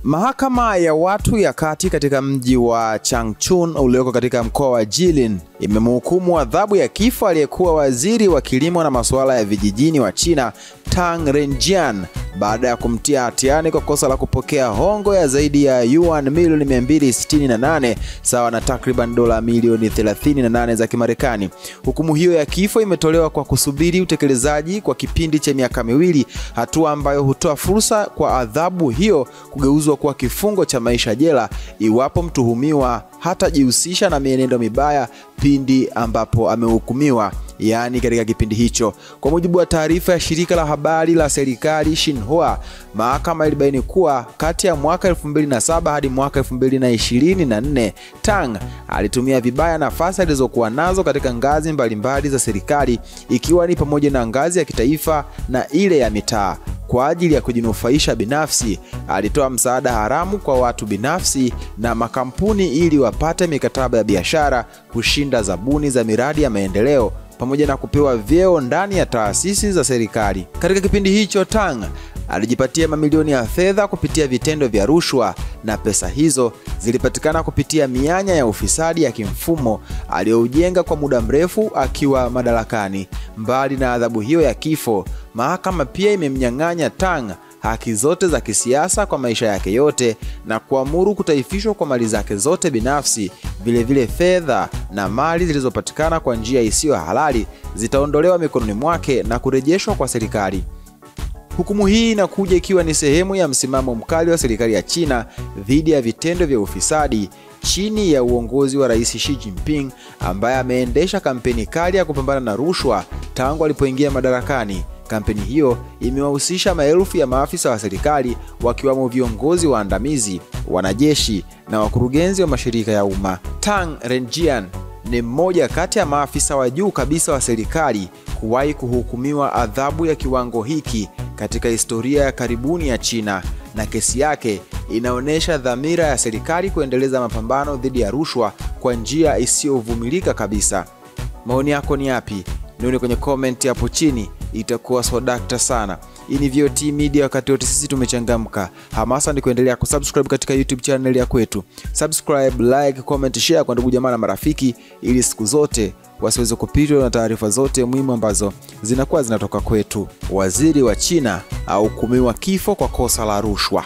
Mahakama ya watu ya kati katika mji wa Changchun ulioko katika mkoa wa Jilin imemhukumu adhabu ya kifo aliyekuwa waziri wa kilimo na masuala ya vijijini wa China Tang Renjian baada ya kumtia hatiani kwa kosa la kupokea hongo ya zaidi ya yuan milioni 268 sawa na takriban dola milioni 38 za Kimarekani. Hukumu hiyo ya kifo imetolewa kwa kusubiri utekelezaji kwa kipindi cha miaka miwili, hatua ambayo hutoa fursa kwa adhabu hiyo kugeuzwa kuwa kifungo cha maisha jela iwapo mtuhumiwa hatajihusisha na mienendo mibaya pindi ambapo amehukumiwa, yaani katika kipindi hicho. Kwa mujibu wa taarifa ya shirika la habari la serikali Xinhua, mahakama ilibaini kuwa kati ya mwaka 2007 hadi mwaka 2024 Tang alitumia vibaya nafasi alizokuwa nazo katika ngazi mbalimbali za serikali, ikiwa ni pamoja na ngazi ya kitaifa na ile ya mitaa. Kwa ajili ya kujinufaisha binafsi, alitoa msaada haramu kwa watu binafsi na makampuni ili wapate mikataba ya biashara, kushinda zabuni za miradi ya maendeleo, pamoja na kupewa vyeo ndani ya taasisi za serikali. Katika kipindi hicho, Tang alijipatia mamilioni ya fedha kupitia vitendo vya rushwa, na pesa hizo zilipatikana kupitia mianya ya ufisadi ya kimfumo aliyoujenga kwa muda mrefu akiwa madarakani. Mbali na adhabu hiyo ya kifo, mahakama pia imemnyang'anya Tang haki zote za kisiasa kwa maisha yake yote na kuamuru kutaifishwa kwa mali zake zote binafsi. Vilevile fedha na mali zilizopatikana kwa njia isiyo halali zitaondolewa mikononi mwake na kurejeshwa kwa serikali. Hukumu hii inakuja ikiwa ni sehemu ya msimamo mkali wa serikali ya China dhidi ya vitendo vya ufisadi chini ya uongozi wa Rais Xi Jinping, ambaye ameendesha kampeni kali ya kupambana na rushwa tangu alipoingia madarakani. Kampeni hiyo imewahusisha maelfu ya maafisa wa serikali, wakiwamo viongozi waandamizi, wanajeshi na wakurugenzi wa mashirika ya umma. Tang Renjian ni mmoja kati ya maafisa wa juu kabisa wa serikali kuwahi kuhukumiwa adhabu ya kiwango hiki katika historia ya karibuni ya China, na kesi yake inaonyesha dhamira ya serikali kuendeleza mapambano dhidi ya rushwa kwa njia isiyovumilika kabisa. Maoni yako ni yapi? Nione kwenye comment hapo chini, itakuwa swadakta sana. Hii ni VOT Media, wakati wote sisi tumechangamka. Hamasa ni kuendelea kusubscribe katika YouTube channel ya kwetu. Subscribe, like, comment, share kwa ndugu jamaa na marafiki, ili siku zote wasiweze kupitwa na taarifa zote muhimu ambazo zinakuwa zinatoka kwetu. Waziri wa China ahukumiwa kifo kwa kosa la rushwa.